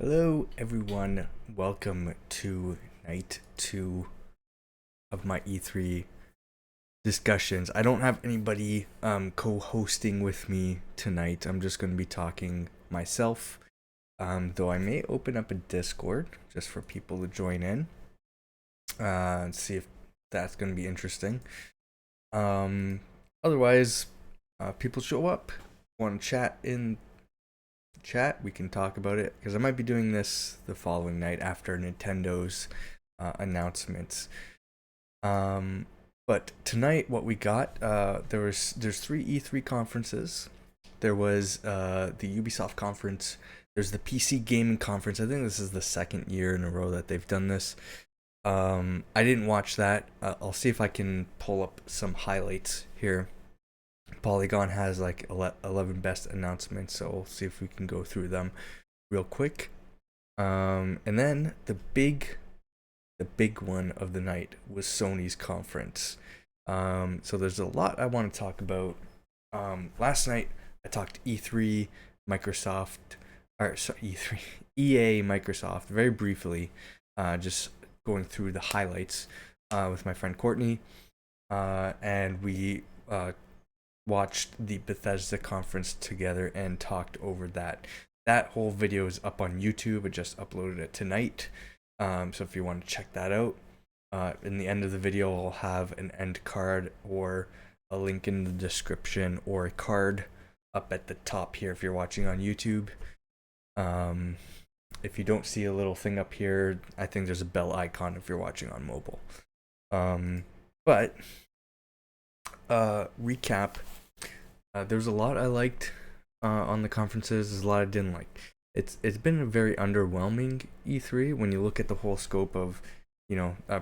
Hello, everyone. Welcome to night two of my E3 discussions. I don't have anybody co-hosting with me tonight. I'm just going to be talking myself. Though I may open up a Discord just for people to join in and see if that's going to be interesting. Otherwise, people show up, want to chat in chat, we can talk about it because I might be doing this the following night after Nintendo's announcements. But tonight, what we got, there's three E3 conferences. There was the Ubisoft conference. There's the PC gaming conference. I think this is the second year in a row that they've done this. I didn't watch that. I'll see if I can pull up some highlights here. Polygon has like 11 best announcements, so we'll see if we can go through them real quick. And then the big one of the night was Sony's conference. So there's a lot I want to talk about. Last night I talked E3, Microsoft, or sorry, E3, EA, Microsoft, very briefly, just going through the highlights with my friend Courtney, and we watched the Bethesda conference together and talked over that. That whole video is up on YouTube. I just uploaded it tonight. So if you want to check that out, in the end of the video, I'll have an end card or a link in the description or a card up at the top here if you're watching on YouTube. If you don't see a little thing up here, I think there's a bell icon if you're watching on mobile. But recap. There's a lot I liked on the conferences. There's a lot I didn't like. It's been a very underwhelming E3 when you look at the whole scope of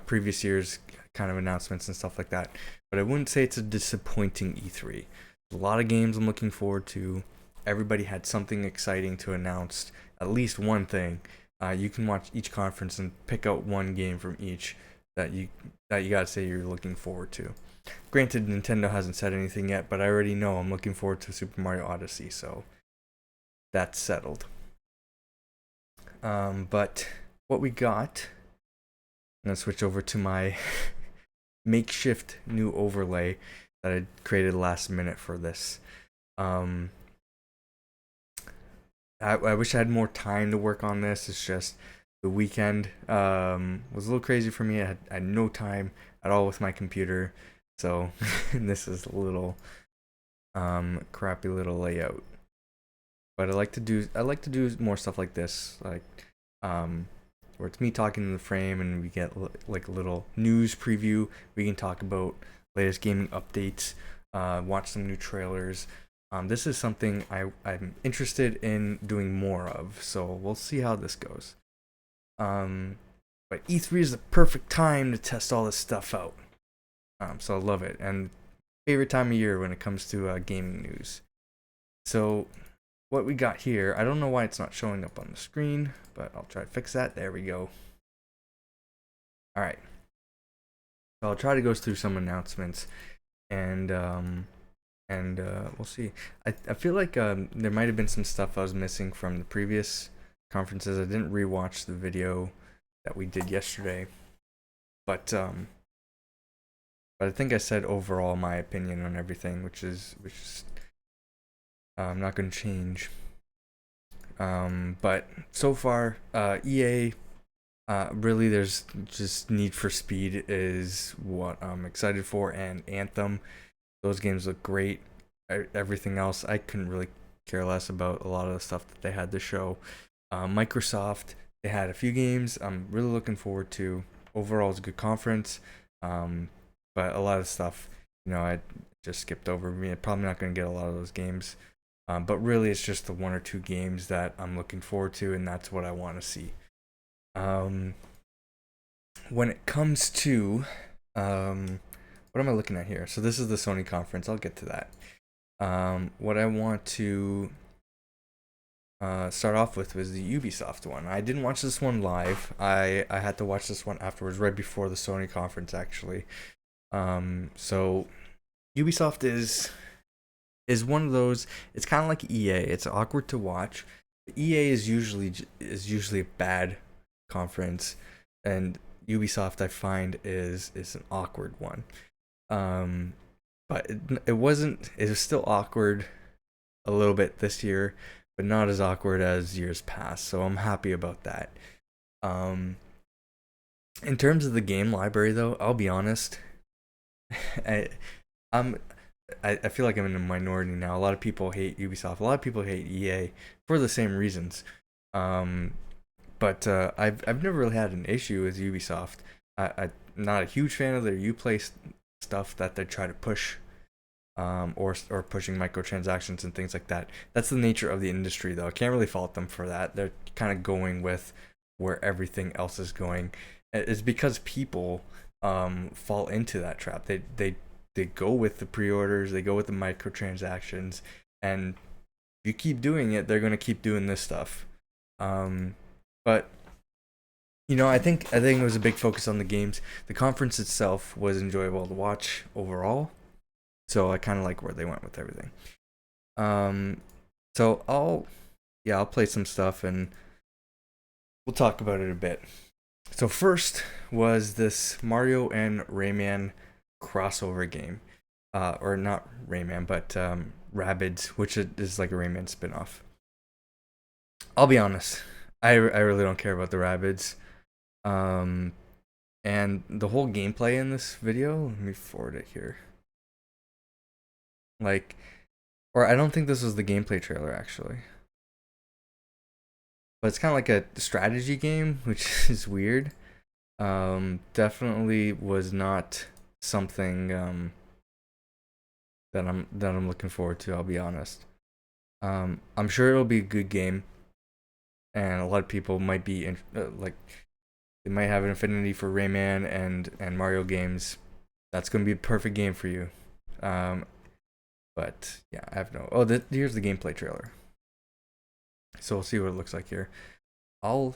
previous years kind of announcements and stuff like that. But I wouldn't say it's a disappointing E3. There's a lot of games I'm looking forward to. Everybody had something exciting to announce. At least one thing. You can watch each conference and pick out one game from each that you gotta say you're looking forward to. Granted, Nintendo hasn't said anything yet, but I already know I'm looking forward to Super Mario Odyssey, so that's settled. But what we got, I'm gonna switch over to my makeshift new overlay that I created last minute for this. I wish I had more time to work on this. It's just the weekend was a little crazy for me. I had no time at all with my computer. So this is a little crappy little layout. But I like to do more stuff like this, like where it's me talking in the frame and we get like a little news preview. We can talk about latest gaming updates, watch some new trailers. This is something I'm interested in doing more of, so we'll see how this goes. But E3 is the perfect time to test all this stuff out. So I love it, and favorite time of year when it comes to gaming news. So what we got here, I don't know why it's not showing up on the screen, but I'll try to fix that. There we go. All right. So I'll try to go through some announcements, and we'll see. I feel like there might have been some stuff I was missing from the previous conferences. I didn't rewatch the video that we did yesterday, but I think I said overall my opinion on everything, which is I'm not going to change. But so far, EA, really, there's just Need for Speed is what I'm excited for, and Anthem. Those games look great. Everything else, I couldn't really care less about a lot of the stuff that they had to show. Microsoft, they had a few games I'm really looking forward to. Overall, it's a good conference. But a lot of stuff, I just skipped over. I'm probably not going to get a lot of those games. But really, it's just the one or two games that I'm looking forward to, and that's what I want to see. When it comes to, what am I looking at here? So this is the Sony conference. I'll get to that. What I want to start off with was the Ubisoft one. I didn't watch this one live. I had to watch this one afterwards, right before the Sony conference, actually. So Ubisoft is one of those. It's kind of like EA. It's awkward to watch EA is usually a bad conference, and Ubisoft I find is an awkward one. Um, but it wasn't. It was still awkward a little bit this year, but not as awkward as years past. So I'm happy about that. Um, in terms of the game library, though, I'll be honest. I, I'm I feel like I'm in a minority now. A lot of people hate Ubisoft. A lot of people hate EA for the same reasons. Um, but I've never really had an issue with Ubisoft. I'm not a huge fan of their Uplay stuff that they try to push, or pushing microtransactions and things like that. That's the nature of the industry, though. I can't really fault them for that. They're kind of going with where everything else is going. It's because people fall into that trap. They go with the pre-orders, they go with the microtransactions, and if you keep doing it, they're gonna keep doing this stuff. But I think it was a big focus on the games. The conference itself was enjoyable to watch overall, so I kind of like where they went with everything. Um, so I'll play some stuff and we'll talk about it a bit. So first was this Mario and Rayman crossover game, or not Rayman, but Rabbids, which is like a Rayman spinoff. I'll be honest, I really don't care about the Rabbids. Um, and the whole gameplay in this video, let me forward it here. Like, or I don't think this was the gameplay trailer actually, but it's kind of like a strategy game, which is weird. Definitely was not something that I'm looking forward to. I'll be honest. I'm sure it'll be a good game, and a lot of people might be like they might have an affinity for Rayman and Mario games. That's gonna be a perfect game for you. Um, but yeah, I have no. Oh, here's the gameplay trailer. So we'll see what it looks like here. I'll.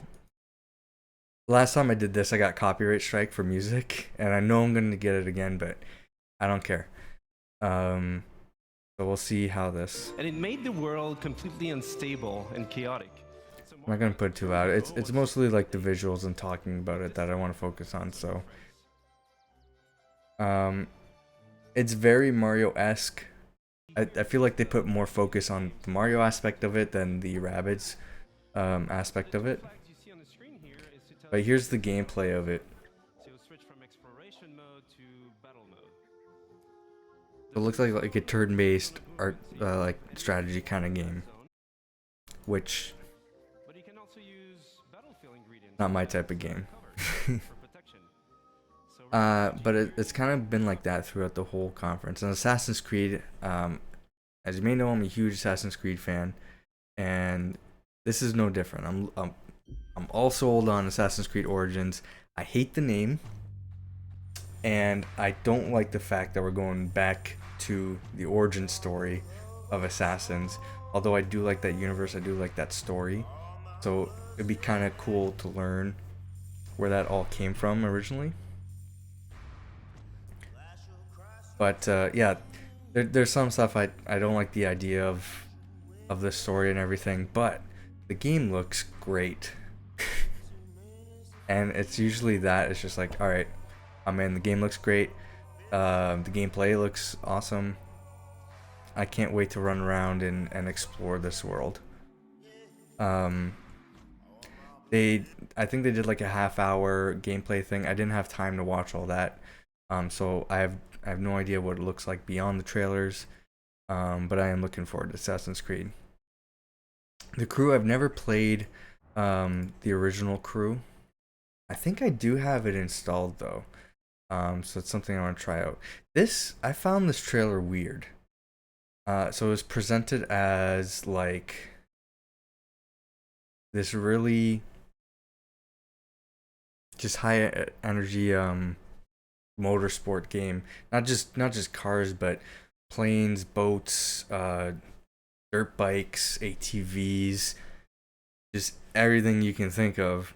Last time I did this, I got copyright strike for music, and I know I'm gonna get it again, but I don't care. Um, so we'll see how this. And it made the world completely unstable and chaotic. I'm not gonna put it too loud. It's mostly like the visuals and talking about it that I want to focus on. So, um, it's very Mario-esque. I feel like they put more focus on the Mario aspect of it than the Rabbids aspect of it. But here's the gameplay of it. It looks like a turn-based art like strategy kind of game, which not my type of game. But it's kind of been like that throughout the whole conference. And Assassin's Creed, as you may know, I'm a huge Assassin's Creed fan, and this is no different. I'm all sold on Assassin's Creed Origins. I hate the name, and I don't like the fact that we're going back to the origin story of Assassins. Although I do like that universe, I do like that story. So it'd be kind of cool to learn where that all came from originally. But yeah, there's some stuff I don't like the idea of the story and everything, but the game looks great. And it's usually that. It's just like, all right, I'm in. The game looks great. The gameplay looks awesome. I can't wait to run around and explore this world. Um, I think they did like a half-hour gameplay thing. I didn't have time to watch all that. So I have no idea what it looks like beyond the trailers. But I am looking forward to Assassin's Creed. The Crew, I've never played the original Crew. I think I do have it installed though. So it's something I want to try out. I found this trailer weird. So it was presented as like this really just high energy motorsport game. Not just cars, but planes, boats, dirt bikes, ATVs, just everything you can think of.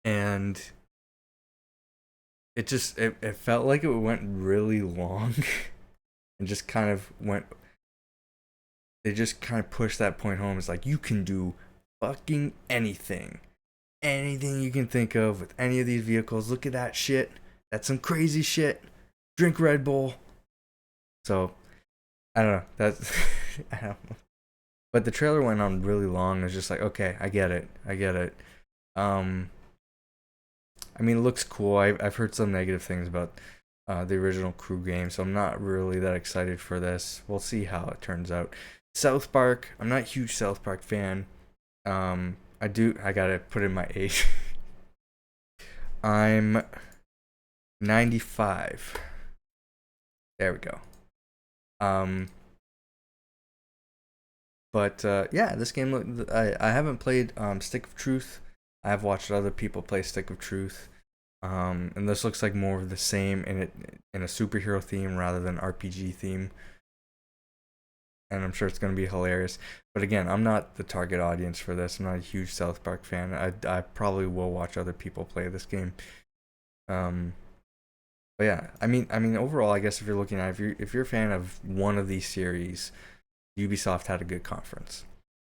And it felt like it went really long and just kind of went they just kind of push that point home. It's like you can do fucking anything. Anything you can think of with any of these vehicles. Look at that shit. That's some crazy shit. Drink Red Bull. So, I don't know. That's I don't know. But the trailer went on really long. It's just like, okay, I get it. I get it. I mean, it looks cool. I've heard some negative things about the original Crew game, so I'm not really that excited for this. We'll see how it turns out. South Park. I'm not a huge South Park fan. I gotta put in my age. I'm 95. There we go. But yeah, this game. I haven't played Stick of Truth. I have watched other people play Stick of Truth. And this looks like more of the same in a superhero theme rather than RPG theme. And I'm sure it's going to be hilarious. But again, I'm not the target audience for this. I'm not a huge South Park fan. I probably will watch other people play this game. But yeah, I mean overall, I guess if you're looking at if you're a fan of one of these series, Ubisoft had a good conference.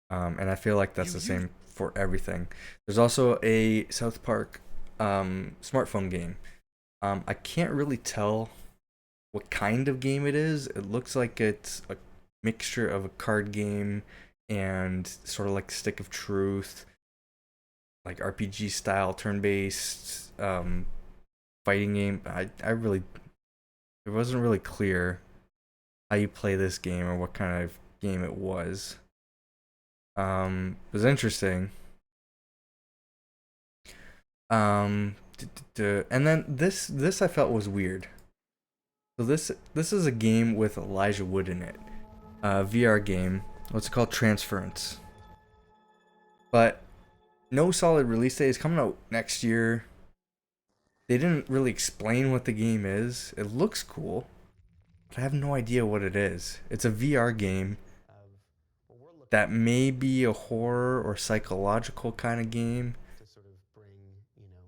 And I feel like that's the same for everything. There's also a South Park smartphone game. I can't really tell what kind of game it is. It looks like it's a mixture of a card game and sort of like Stick of Truth, like RPG style turn-based fighting game. It wasn't really clear how you play this game or what kind of game it was. It was interesting. And then this I felt was weird. So this is a game with Elijah Wood in it. VR game. What's it called? Transference. But no solid release date. It's coming out next year. They didn't really explain what the game is. It looks cool, but I have no idea what it is. It's a VR game that may be a horror or psychological kind of game.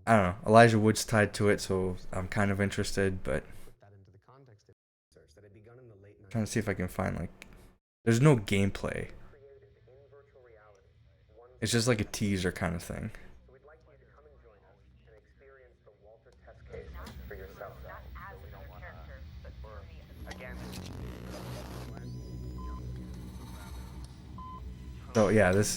I don't know. Elijah Wood's tied to it, so I'm kind of interested, but I'm trying to see if I can find like there's no gameplay. It's just like a teaser kind of thing. So yeah, this.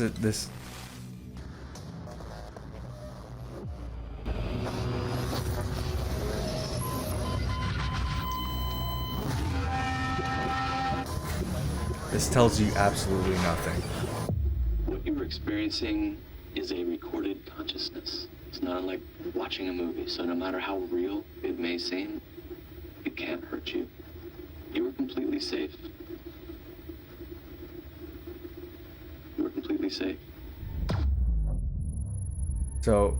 This tells you absolutely nothing. What you're experiencing is a recorded consciousness. It's not like watching a movie, so no matter how real it may seem, it can't hurt you. You are completely safe. You are completely safe. So,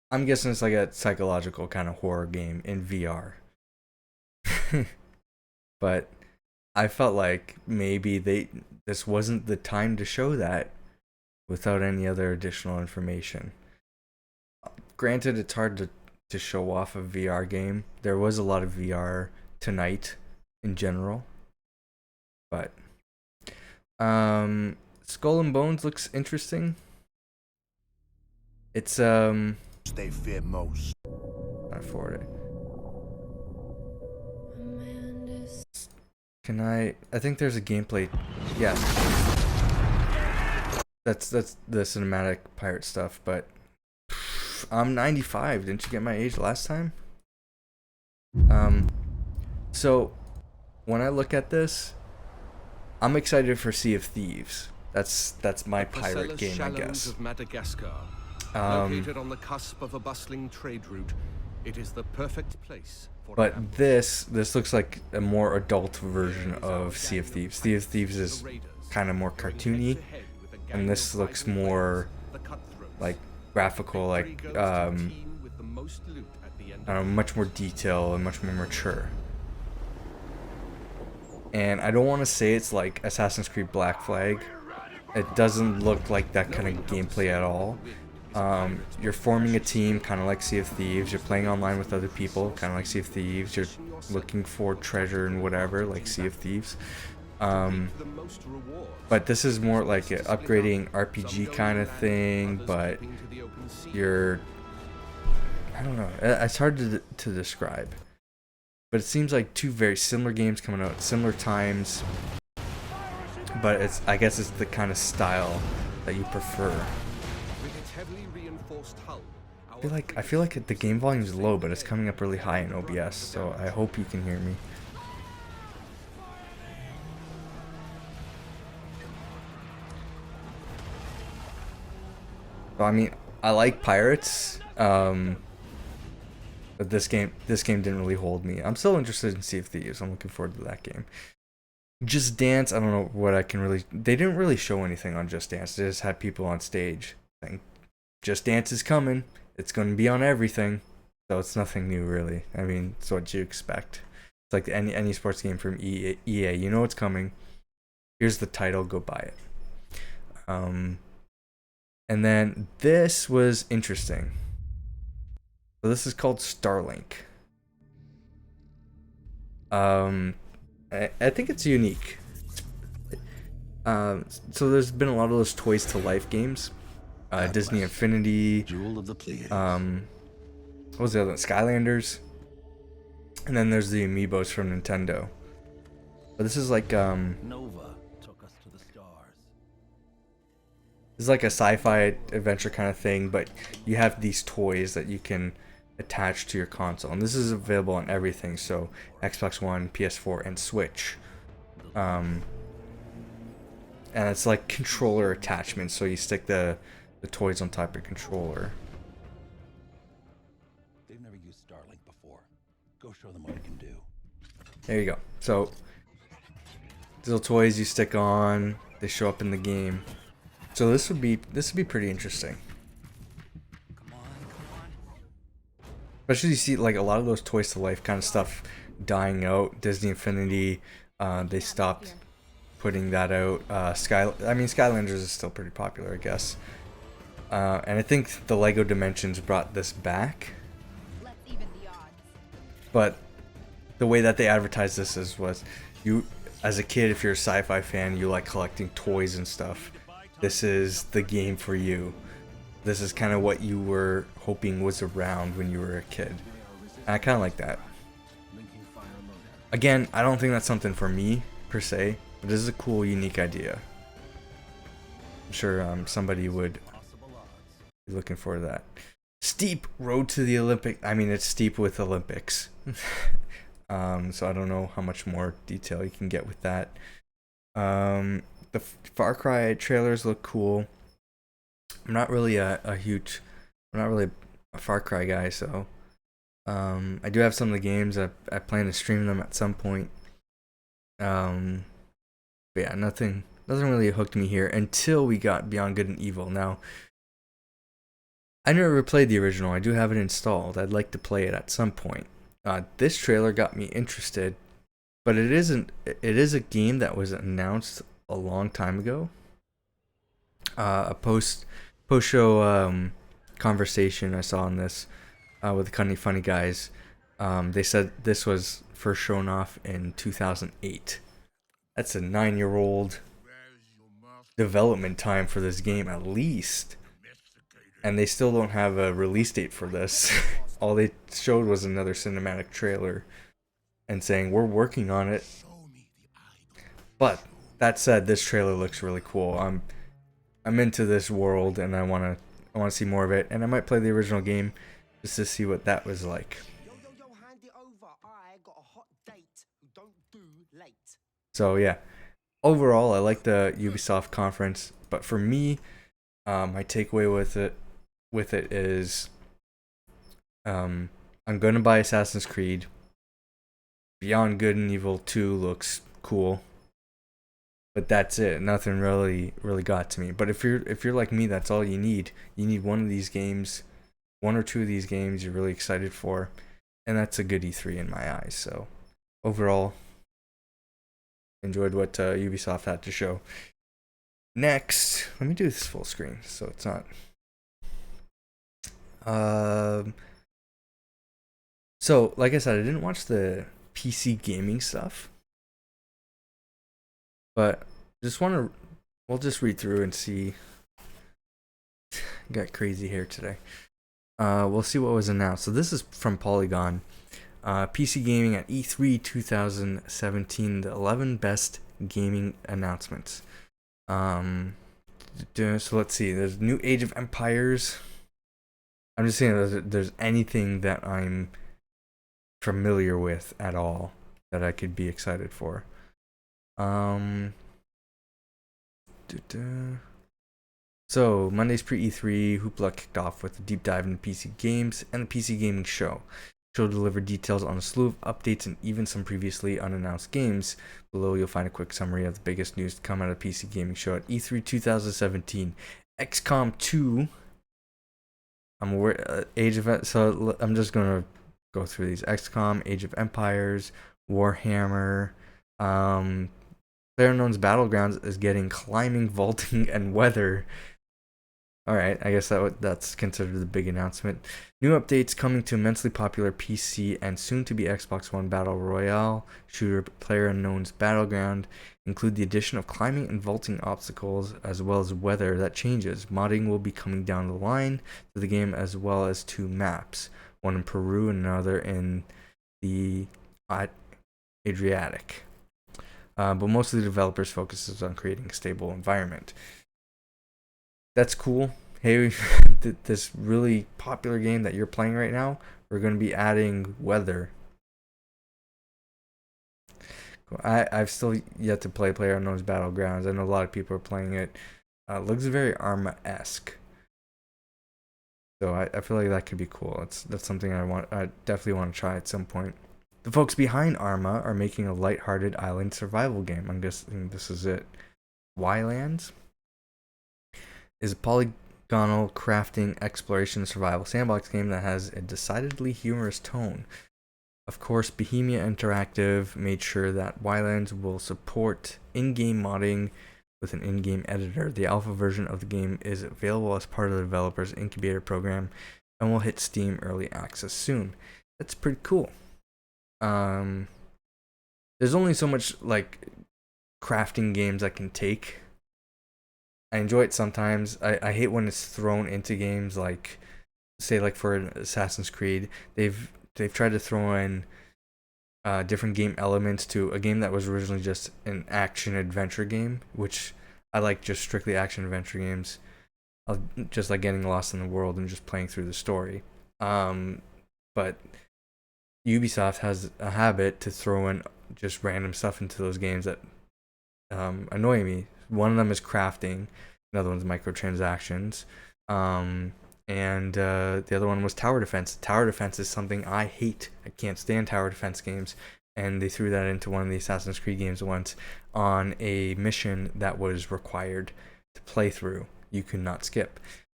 I'm guessing it's like a psychological kind of horror game in VR. But I felt like maybe this wasn't the time to show that without any other additional information. Granted, it's hard to show off a VR game. There was a lot of VR tonight in general. But Skull and Bones looks interesting. It's They fear most. I forward it. Can I think there's a gameplay. Yeah. That's the cinematic pirate stuff, but I'm 95. Didn't you get my age last time? So when I look at this, I'm excited for Sea of Thieves. That's my pirate game, I guess. Of Madagascar, located on the cusp of a bustling trade route, it is the perfect place for But this looks like a more adult version of Sea of Thieves. Sea of Thieves is kind of more cartoony, and this looks more like graphical, like I don't know, much more detail and much more mature. And I don't want to say it's like Assassin's Creed Black Flag. It doesn't look like that kind of gameplay at all. You're forming a team, kind of like Sea of Thieves. You're playing online with other people, kind of like Sea of Thieves. You're looking for treasure and whatever, like Sea of Thieves. Um, The most rewards. but this is more like an upgrading RPG kind of thing, but you're, I don't know, it's hard to describe. But it seems like two very similar games coming out at similar times, but I guess it's the kind of style that you prefer. With its heavily reinforced hull, I feel like the game volume is low, but it's coming up really high in OBS, so I hope you can hear me. So, I mean, I like pirates, but this game didn't really hold me. I'm still interested in Sea of Thieves. I'm looking forward to that game. Just Dance, I don't know what I can really. They didn't really show anything on Just Dance. They just had people on stage saying, "Just Dance is coming. It's going to be on everything." So it's nothing new, really. I mean, it's what you expect. It's like any sports game from EA. You know it's coming. Here's the title. Go buy it. And then this was interesting. So this is called Starlink. I think it's unique. So there's been a lot of those Toys to Life games. Disney Infinity. Jewel of the Pleiades. What was the other one? Skylanders. And then there's the Amiibos from Nintendo. But this is like Nova took us to the stars. This is like a sci-fi adventure kind of thing, but you have these toys that you can attach to your console, and this is available on everything, so Xbox One, PS4, and Switch. And it's like controller attachments, so you stick the toys on top of your controller. They've never used Starlink before. Go show them what it can do. There you go. So these little toys you stick on, they show up in the game. So this would be pretty interesting. Especially you see like a lot of those Toys to Life kind of stuff dying out. Disney Infinity, they stopped putting that out. Skylanders is still pretty popular, I guess. And I think the Lego Dimensions brought this back. But the way that they advertised this was you, as a kid, if you're a sci-fi fan, you like collecting toys and stuff. This is the game for you. This is kind of what you were hoping was around when you were a kid. And I kind of like that. Again, I don't think that's something for me, per se, but this is a cool, unique idea. I'm sure somebody would be looking for that. Steep Road to the Olympic. I mean, it's steep with Olympics. So I don't know how much more detail you can get with that. The Far Cry trailers look cool. I'm not really I'm not really a Far Cry guy, so I do have some of the games. I plan to stream them at some point. But yeah, nothing really hooked me here until we got Beyond Good and Evil. Now, I never played the original. I do have it installed. I'd like to play it at some point. This trailer got me interested, but it is a game that was announced a long time ago. A post-show conversation I saw on this with the Cunny Funny guys. They said this was first shown off in 2008. That's a 9-year-old development time for this game at least. And they still don't have a release date for this. All they showed was another cinematic trailer and saying we're working on it. But that said, this trailer looks really cool. I'm into this world and I want to see more of it, and I might play the original game just to see what that was like. Yo, hand it over. I got a hot date. Don't do late. So yeah, overall I like the Ubisoft conference, but for me, my takeaway with it is I'm gonna buy Assassin's Creed. Beyond Good and Evil 2 looks cool, but that's it. Nothing really got to me. But if you're like me, that's all you need. You need one of these games, one or two of these games you're really excited for, and that's a good E3 in my eyes. So overall, enjoyed what Ubisoft had to show. Next, let me do this full screen so it's not. So like I said, I didn't watch the PC gaming stuff. But just want to, we'll just read through and see. Got crazy here today. We'll see what was announced. So this is from Polygon. PC gaming at E3 2017, the 11 best gaming announcements. So let's see. There's new Age of Empires. I'm just saying there's anything that I'm familiar with at all that I could be excited for. So Monday's pre-E3 hoopla kicked off with a deep dive into PC games and the PC gaming show. The show delivered details on a slew of updates and even some previously unannounced games. Below you'll find a quick summary of the biggest news to come out of the PC gaming show at E3 2017. XCOM 2. I'm aware, Age of, so I'm just gonna go through these. XCOM, Age of Empires, Warhammer. PlayerUnknown's Battlegrounds is getting climbing, vaulting, and weather. Alright, I guess that's considered the big announcement. New updates coming to immensely popular PC and soon-to-be Xbox One Battle Royale shooter PlayerUnknown's Battleground include the addition of climbing and vaulting obstacles as well as weather that changes. Modding will be coming down the line to the game as well as 2 maps, one in Peru and another in the Adriatic. But most of the developers' focus is on creating a stable environment. That's cool. Hey, this really popular game that you're playing right now, we're going to be adding weather. I've still yet to play PlayerUnknown's Battlegrounds. I know a lot of people are playing it. Looks very Arma-esque. So I feel like that could be cool. That's something I definitely want to try at some point. The folks behind Arma are making a lighthearted island survival game. I'm guessing this is it. Wylands is a polygonal crafting exploration survival sandbox game that has a decidedly humorous tone. Of course, Bohemia Interactive made sure that Wylands will support in-game modding with an in-game editor. The alpha version of the game is available as part of the developer's incubator program and will hit Steam Early Access soon. That's pretty cool. There's only so much like crafting games I can take. I enjoy it sometimes. I hate when it's thrown into games like, say, like for Assassin's Creed, they've tried to throw in different game elements to a game that was originally just an action adventure game, which I like just strictly action adventure games. Just like getting lost in the world and just playing through the story. But Ubisoft has a habit to throw in just random stuff into those games that annoy me. One of them is crafting, another one's microtransactions, and the other one was tower defense. Tower defense is something I hate. I can't stand tower defense games, and they threw that into one of the Assassin's Creed games once on a mission that was required to play through. You could not skip.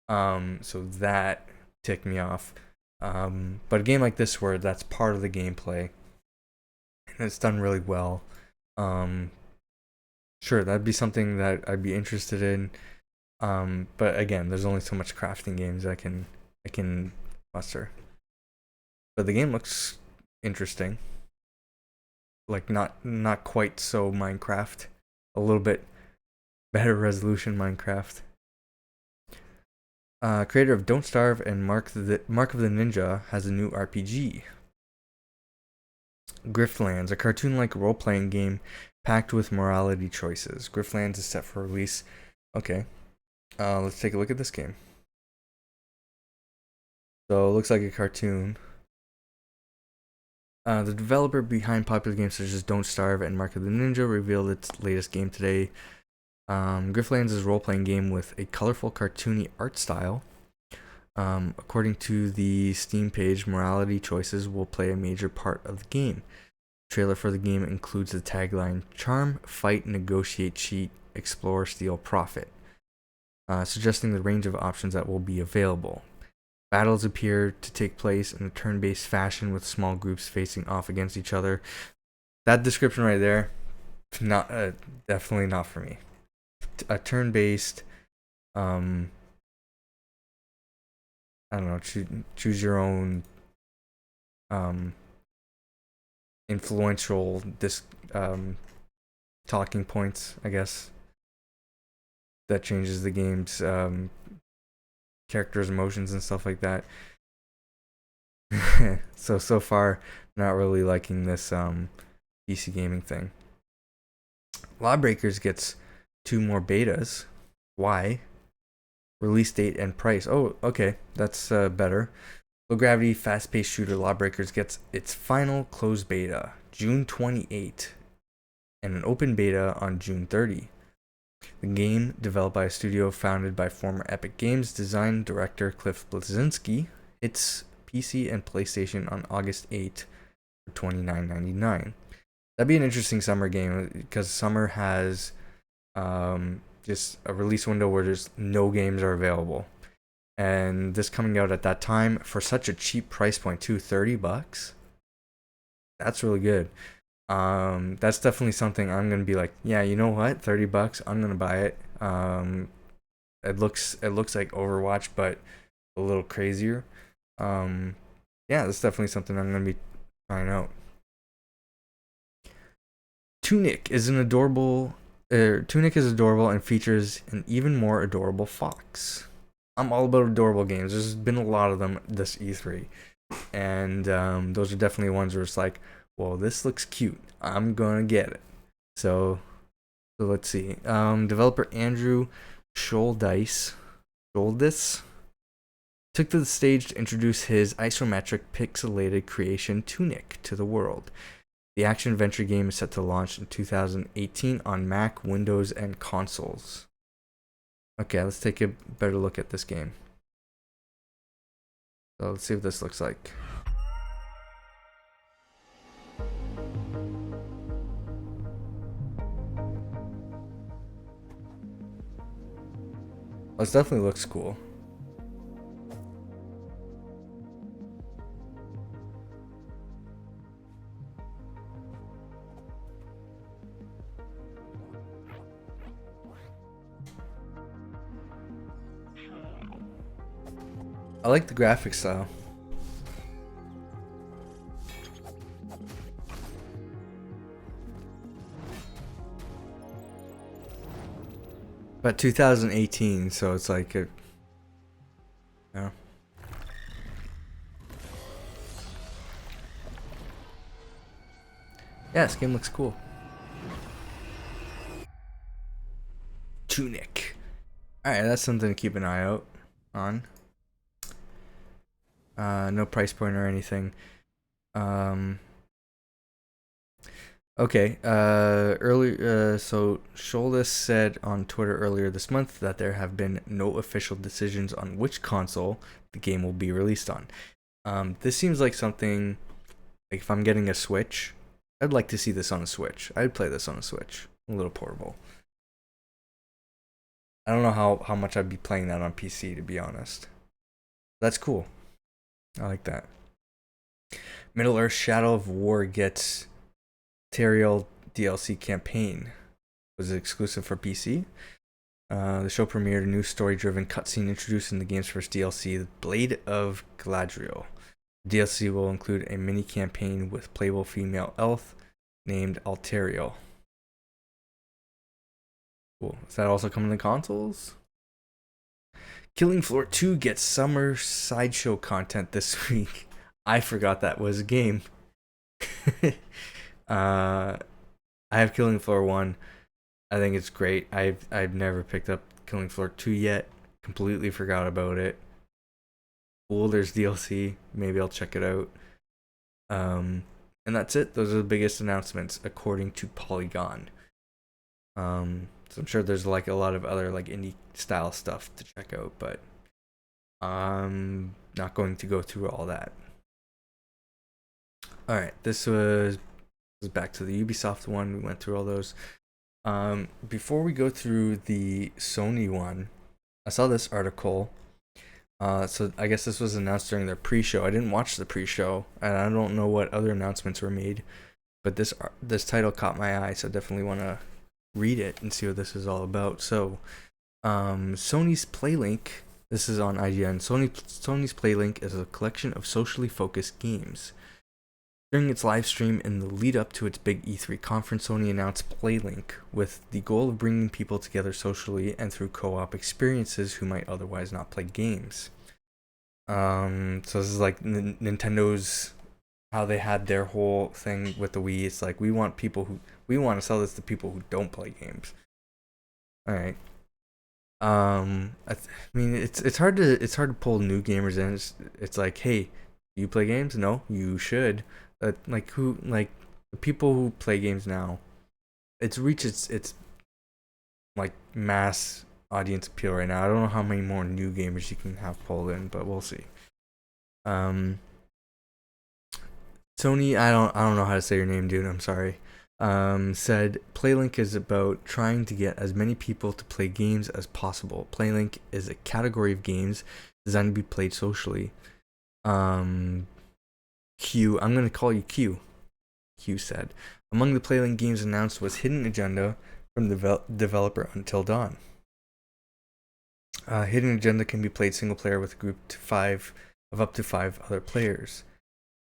So that ticked me off. But a game like this where that's part of the gameplay and it's done really well, sure, that'd be something that I'd be interested in. But again, there's only so much crafting games I can muster. But the game looks interesting. Like not quite so Minecraft. A little bit better resolution Minecraft. Creator of Don't Starve and Mark of the Ninja has a new RPG. Griftlands, a cartoon-like role-playing game packed with morality choices. Griftlands is set for release. Okay. Let's take a look at this game. So it looks like a cartoon. The developer behind popular games such as Don't Starve and Mark of the Ninja revealed its latest game today. Griftlands is a role-playing game with a colorful, cartoony art style. According to the Steam page, morality choices will play a major part of the game. The trailer for the game includes the tagline, "Charm, fight, negotiate, cheat, explore, steal, profit," suggesting the range of options that will be available. Battles appear to take place in a turn-based fashion with small groups facing off against each other. That description right there, not definitely not for me. A turn-based, I don't know, choose your own influential talking points, I guess, that changes the game's characters' emotions and stuff like that. So far, not really liking this PC gaming thing. Lawbreakers gets 2 more betas. Why? Release date and price. Oh, okay, that's better. Low gravity, fast paced shooter Lawbreakers gets its final closed beta June 28 and an open beta on June 30. The game, developed by a studio founded by former Epic Games design director Cliff Bleszinski, hits PC and PlayStation on August 8 for $29.99. That'd be an interesting summer game because summer has just a release window where there's no games are available. And this coming out at that time for such a cheap price point too, $30. That's really good. That's definitely something I'm gonna be like, yeah, you know what, $30, I'm gonna buy it. It looks like Overwatch, but a little crazier. Yeah, that's definitely something I'm gonna be trying out. Tunic is adorable and features an even more adorable fox. I'm all about adorable games. There's been a lot of them this E3, and those are definitely ones where it's like, well, this looks cute, I'm gonna get it. So let's see. Developer Andrew Sholdis took to the stage to introduce his isometric pixelated creation Tunic to the world. The action-adventure game is set to launch in 2018 on Mac, Windows, and consoles. Okay, let's take a better look at this game. So let's see what this looks like. This definitely looks cool. I like the graphic style. But 2018, so it's like it. Yeah. Yeah, this game looks cool. Tunic. Alright, that's something to keep an eye out on. No price point or anything. Okay. So Sholdis said on Twitter earlier this month that there have been no official decisions on which console the game will be released on. This seems like something like if I'm getting a Switch, I'd like to see this on a Switch. I'd play this on a Switch. A little portable. I don't know how much I'd be playing that on PC, to be honest. That's cool. I like that. Middle-earth Shadow of War gets Teriel DLC campaign. Was it exclusive for PC? The show premiered a new story-driven cutscene introducing the game's first DLC, The Blade of Galadriel. The DLC will include a mini-campaign with playable female elf named Alteriel. Cool. Is that also coming to consoles? Killing Floor 2 gets summer sideshow content this week. I forgot that was a game. I have Killing Floor 1. I think it's great. I've never picked up Killing Floor 2 yet. Completely forgot about it. Cool, there's DLC. Maybe I'll check it out. And that's it. Those are the biggest announcements according to Polygon. So I'm sure there's like a lot of other like indie style stuff to check out, but I'm not going to go through all that. All right, this was back to the Ubisoft one. We went through all those. Before we go through the Sony one, I saw this article. So I guess this was announced during their pre-show. I didn't watch the pre-show, and I don't know what other announcements were made, but this title caught my eye, so I definitely want to read it and see what this is all about. So, Sony's Playlink. This is on IGN. Sony's Playlink is a collection of socially focused games. During its live stream in the lead up to its big E3 conference, Sony announced PlayLink with the goal of bringing people together socially and through co-op experiences who might otherwise not play games. So this is like Nintendo's, how they had their whole thing with the Wii. It's like we want to sell this to people who don't play games. All right. I mean, it's hard to pull new gamers in. It's like, hey, you play games? No, you should. Like the people who play games now, it's reached its like mass audience appeal right now. I don't know how many more new gamers you can have pulled in, but we'll see. Sony, I don't know how to say your name, dude. I'm sorry. Said PlayLink is about trying to get as many people to play games as possible. PlayLink is a category of games designed to be played socially. Q, I'm gonna call you Q. Q said, among the PlayLink games announced was Hidden Agenda from the developer Until Dawn. Hidden Agenda can be played single player with a group of up to 5 other players.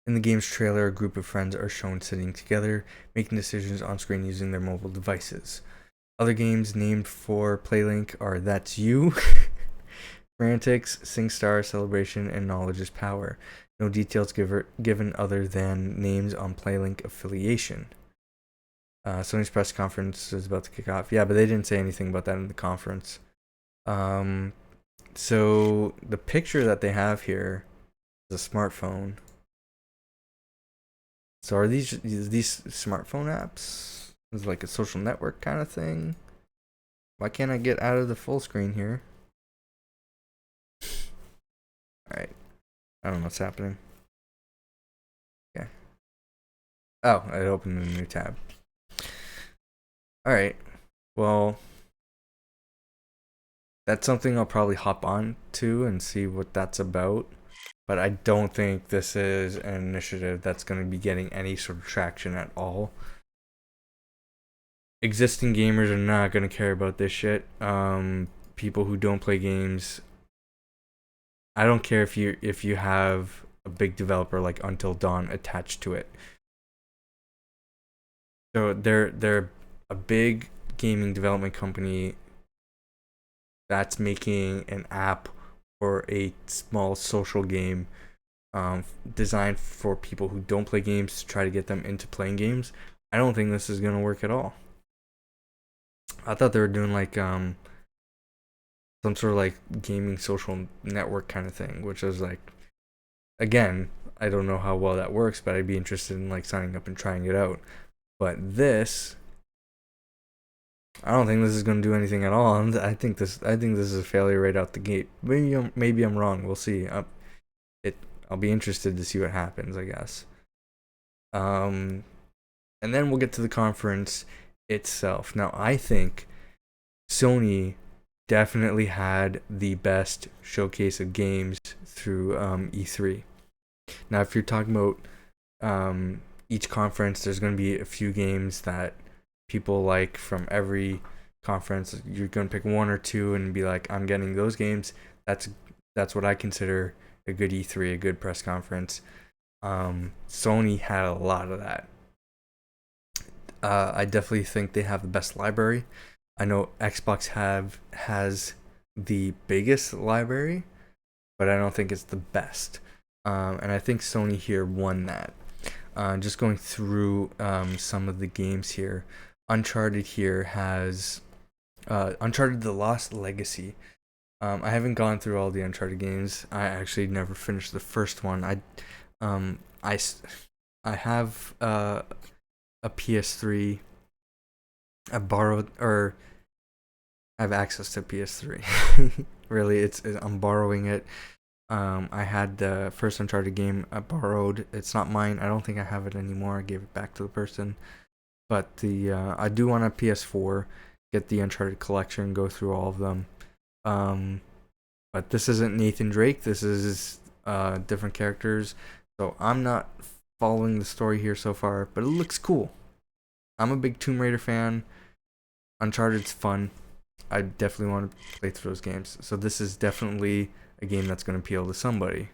In the game's trailer, a group of friends are shown sitting together, making decisions on screen using their mobile devices. Other games named for PlayLink are That's You, Frantics, SingStar, Celebration, and Knowledge is Power. No details given other than names on PlayLink affiliation. Sony's press conference is about to kick off. Yeah, but they didn't say anything about that in the conference. So the picture that they have here is a smartphone. So are these smartphone apps? Is it like a social network kind of thing? Why can't I get out of the full screen here? Alright. I don't know what's happening. Okay. Oh, it opened a new tab. Alright. Well, that's something I'll probably hop on to and see what that's about. But I don't think this is an initiative that's going to be getting any sort of traction at all. Existing gamers are not going to care about this shit. People who don't play games, I don't care if you have a big developer like Until Dawn attached to it. So they're a big gaming development company that's making an app or a small social game designed for people who don't play games to try to get them into playing games. I don't think this is gonna work at all. I thought they were doing like some sort of like gaming social network kind of thing, which is like, again, I don't know how well that works, but I'd be interested in like signing up and trying it out. But this, I don't think this is going to do anything at all. I think this is a failure right out the gate. Maybe I'm wrong. We'll see. I'll be interested to see what happens, I guess. And then we'll get to the conference itself. Now, I think Sony definitely had the best showcase of games through E3. Now, if you're talking about each conference, there's going to be a few games that people like from every conference. You're going to pick one or two and be like, I'm getting those games. That's what I consider a good E3, a good press conference. Sony had a lot of that. I definitely think they have the best library. I know Xbox has the biggest library, but I don't think it's the best. And I think Sony here won that. Just going through some of the games here. Uncharted here has Uncharted The Lost Legacy. I haven't gone through all the Uncharted games. I actually never finished the first one. I have a PS3. I borrowed, or I have access to PS3. Really, I'm borrowing it. I had the first Uncharted game I borrowed. It's not mine. I don't think I have it anymore. I gave it back to the person. But I do want a PS4, get the Uncharted collection, go through all of them. But this isn't Nathan Drake. This is different characters. So I'm not following the story here so far, but it looks cool. I'm a big Tomb Raider fan. Uncharted's fun. I definitely want to play through those games. So this is definitely a game that's going to appeal to somebody.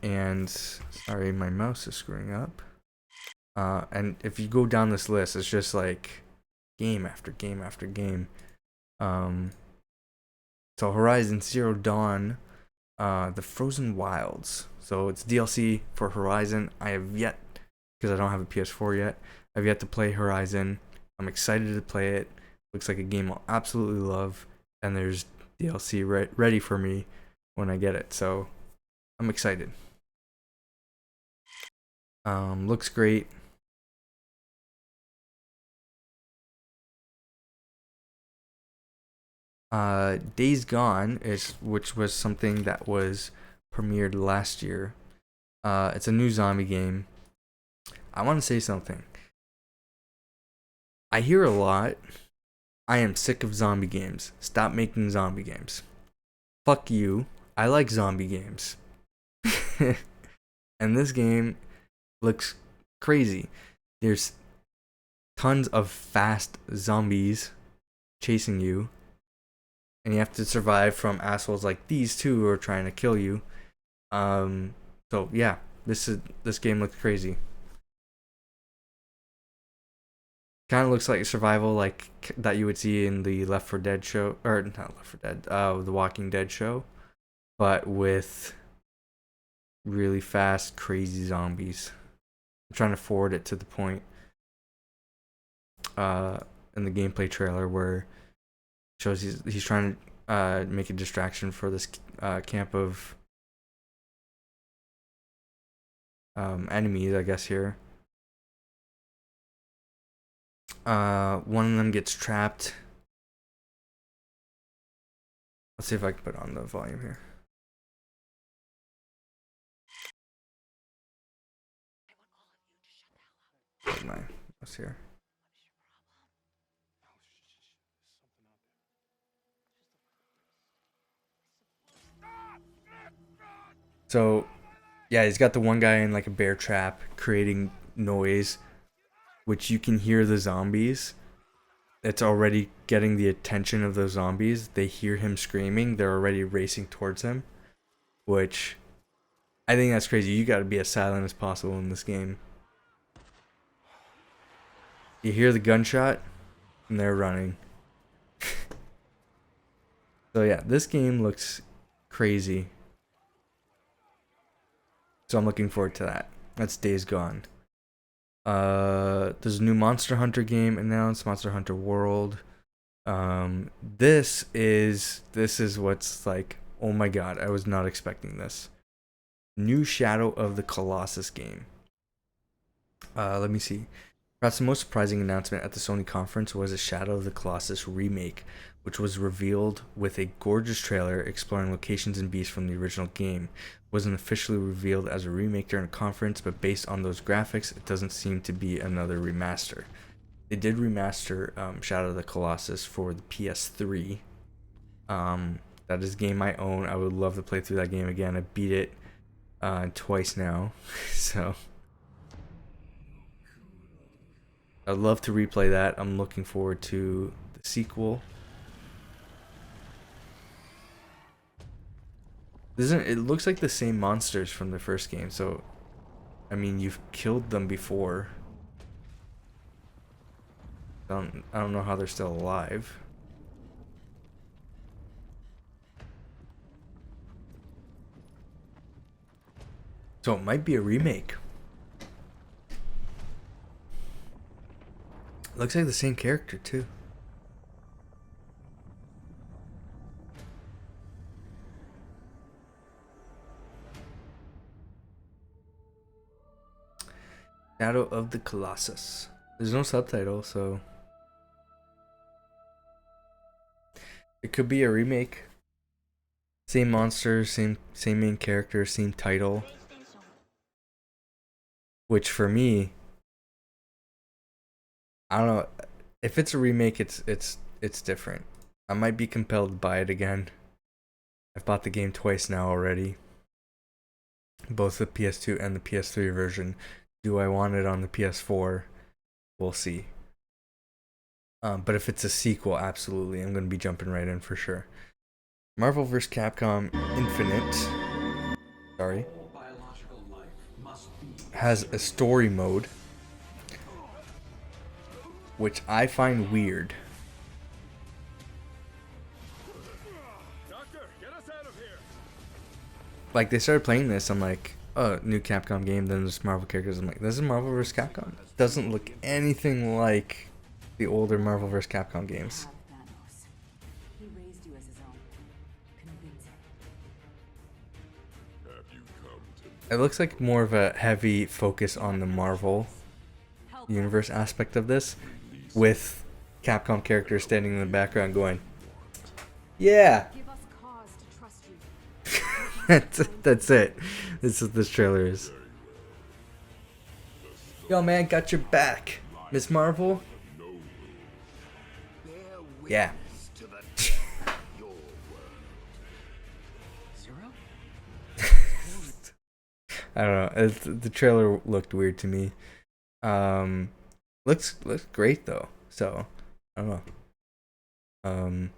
And sorry, my mouse is screwing up. And if you go down this list, it's just like game after game after game. So Horizon Zero Dawn, the Frozen Wilds. So it's DLC for Horizon. I have yet, because I don't have a PS4 yet, I've yet to play Horizon. I'm excited to play it. Looks like a game I'll absolutely love, and there's DLC ready for me when I get it. So I'm excited. Looks great. Days Gone which was something that was premiered last year. It's a new zombie game. I want to say something. I hear a lot. I am sick of zombie games. Stop making zombie games. Fuck you. I like zombie games. And this game looks crazy. There's tons of fast zombies chasing you, and you have to survive from assholes like these two who are trying to kill you. So yeah, this game looks crazy. Kind of looks like survival, like that you would see in the Left 4 Dead show, or not Left 4 Dead, the Walking Dead show, but with really fast, crazy zombies. I'm trying to forward it to the point in the gameplay trailer where it shows he's trying to make a distraction for this camp of enemies, I guess here. One of them gets trapped. Let's see if I can put on the volume here. Put my mouse here. So, yeah, he's got the one guy in like a bear trap creating noise, which you can hear the zombies. It's already getting the attention of the zombies. They hear him screaming. They're already racing towards him, which I think that's crazy. You got to be as silent as possible in this game. You hear the gunshot, and they're running. So yeah, this game looks crazy. So I'm looking forward to that. That's Days Gone. There's a new Monster Hunter game announced, Monster Hunter World. This is what's like, oh my god, I was not expecting this. New Shadow of the Colossus game. Let me see. Perhaps the most surprising announcement at the Sony conference was a Shadow of the Colossus remake, which was revealed with a gorgeous trailer exploring locations and beasts from the original game. It wasn't officially revealed as a remake during a conference, but based on those graphics, it doesn't seem to be another remaster. They did remaster Shadow of the Colossus for the PS3. That is a game I own. I would love to play through that game again. I beat it twice now, so I'd love to replay that. I'm looking forward to the sequel. It looks like the same monsters from the first game, so I mean, you've killed them before. I don't know how they're still alive. So it might be a remake. Looks like the same character too. Shadow of the Colossus. There's no subtitle, so it could be a remake. Same monster, same main character, same title. Which for me, I don't know. If it's a remake, it's different. I might be compelled to buy it again. I've bought the game twice now already. Both the PS2 and the PS3 version. Do I want it on the PS4? We'll see. But if it's a sequel, absolutely. I'm going to be jumping right in for sure. Marvel vs. Capcom Infinite. Sorry. has a story mode, which I find weird. Like, they started playing this, I'm like, oh, new Capcom game, then there's Marvel characters. I'm like, this is Marvel vs. Capcom. Doesn't look anything like the older Marvel vs. Capcom games. He raised you as his own. Convince him. It looks like more of a heavy focus on the Marvel universe aspect of this, with Capcom characters standing in the background going, yeah. Give us cause to trust you. That's it. This trailer is. Yo, man, got your back, Miss Marvel. Yeah. I don't know. The trailer looked weird to me. Looks great though. So I don't know.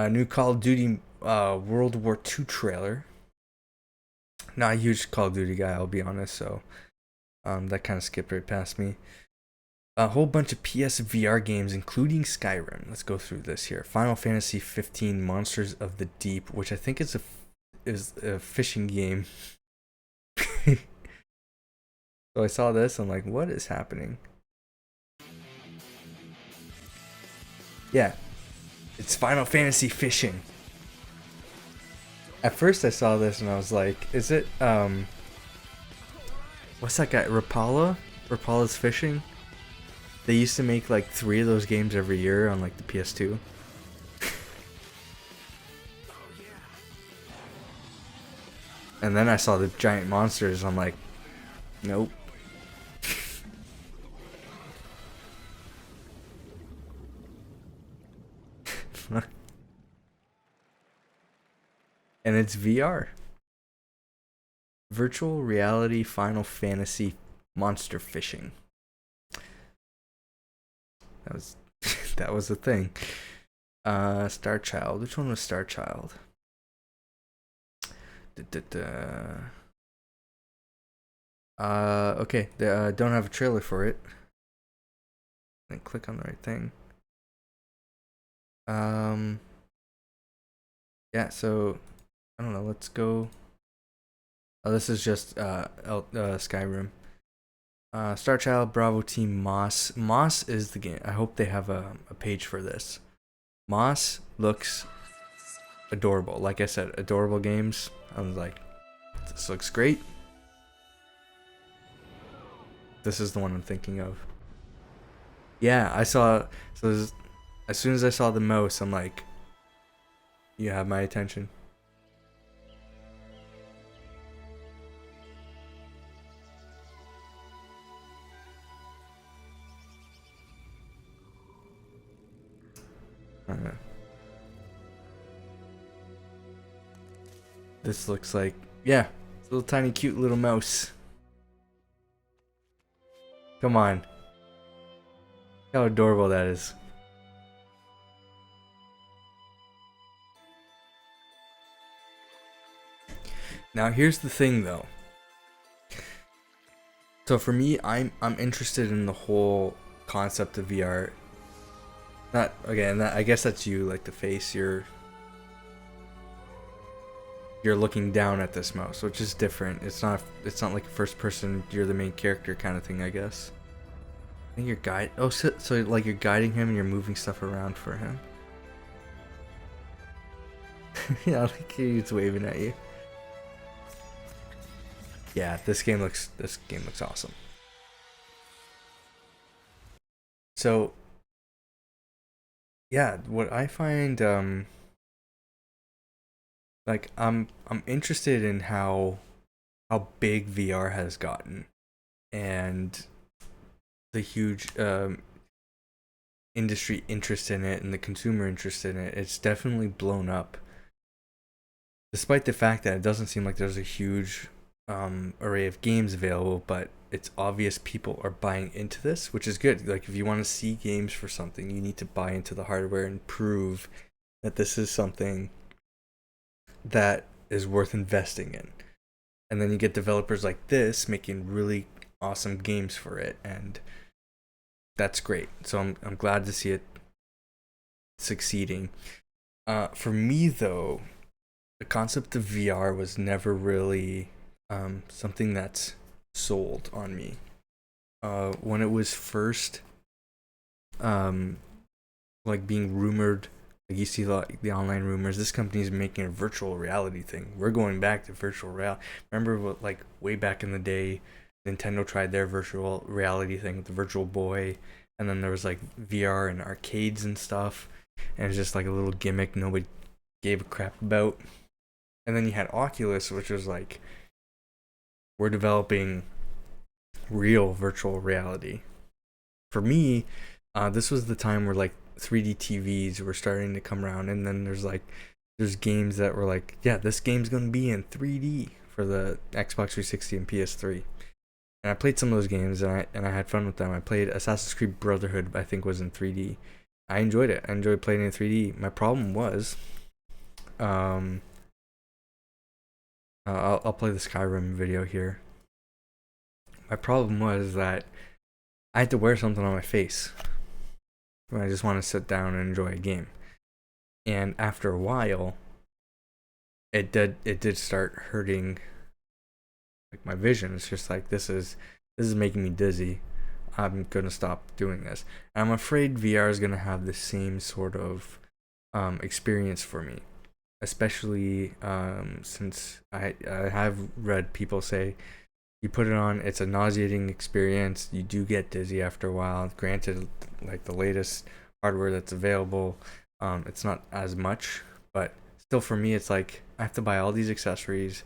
New Call of Duty World War II trailer. Not a huge Call of Duty guy, I'll be honest. So that kind of skipped right past me. A whole bunch of PS VR games, including Skyrim. Let's go through this here. Final Fantasy 15 Monsters of the Deep, which I think is a fishing game. So I saw this, I'm like, what is happening? Yeah, it's Final Fantasy Fishing. At first I saw this and I was like, is it, what's that guy, Rapala? Rapala's Fishing? They used to make like 3 of those games every year on like the PS2. And then I saw the giant monsters, I'm like, nope. And it's VR. Virtual reality Final Fantasy monster fishing. That was a thing. Star Child. Which one was Star Child? Okay. They don't have a trailer for it. Then click on the right thing. Yeah, so I don't know, let's go. Oh, this is just Skyrim. Star Child, Bravo Team, Moss. Moss is the game. I hope they have a page for this. Moss looks adorable. Like I said, adorable games. I was like, this looks great. This is the one I'm thinking of. Yeah, I saw. So as soon as I saw the mouse, I'm like, you have my attention. This looks like, yeah, it's a little tiny cute little mouse. Come on. How adorable that is. Now here's the thing though. So for me, I'm interested in the whole concept of VR. Not again, I guess that's you, like the face, you're looking down at this mouse, which is different. It's not like a first person, you're the main character kind of thing, I guess. I think you're so like you're guiding him and you're moving stuff around for him. Yeah, I think he's waving at you. Yeah, this game looks awesome. So yeah, what I find like I'm interested in how big VR has gotten and the huge industry interest in it and the consumer interest in it. It's definitely blown up, despite the fact that it doesn't seem like there's a huge array of games available, but it's obvious people are buying into this, which is good. Like, if you want to see games for something, you need to buy into the hardware and prove that this is something that is worth investing in. And then you get developers like this making really awesome games for it, and that's great. So I'm glad to see it succeeding. For me though, the concept of VR was never really something that's sold on me. When it was first like being rumored, like you see the online rumors, this company's making a virtual reality thing. We're going back to virtual reality. Remember what, like way back in the day, Nintendo tried their virtual reality thing with the Virtual Boy, and then there was like VR and arcades and stuff, and it's just like a little gimmick nobody gave a crap about. And then you had Oculus, which was like, we're developing real virtual reality. For me, this was the time where like 3D TVs were starting to come around, and then there's games that were like, yeah, this game's gonna be in 3D for the Xbox 360 and PS3. And I played some of those games, and I had fun with them. I played Assassin's Creed Brotherhood, I think was in 3D. I enjoyed it. I enjoyed playing in 3D. My problem was, I'll play the Skyrim video here. My problem was that I had to wear something on my face when I just want to sit down and enjoy a game. And after a while, it did start hurting like my vision. It's just like, this is making me dizzy. I'm gonna stop doing this. And I'm afraid VR is gonna have the same sort of experience for me, especially since I have read people say you put it on, it's a nauseating experience. You do get dizzy after a while. Granted, like the latest hardware that's available, it's not as much, but still for me, it's like I have to buy all these accessories,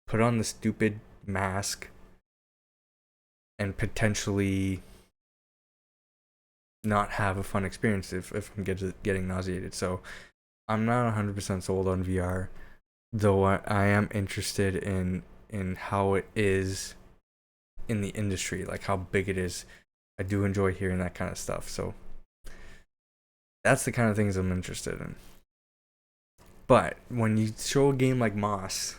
put on the stupid mask, and potentially not have a fun experience if I'm getting nauseated. So I'm not 100% sold on VR, though I am interested in how it is in the industry, like how big it is. I do enjoy hearing that kind of stuff. So that's the kind of things I'm interested in. But when you show a game like Moss,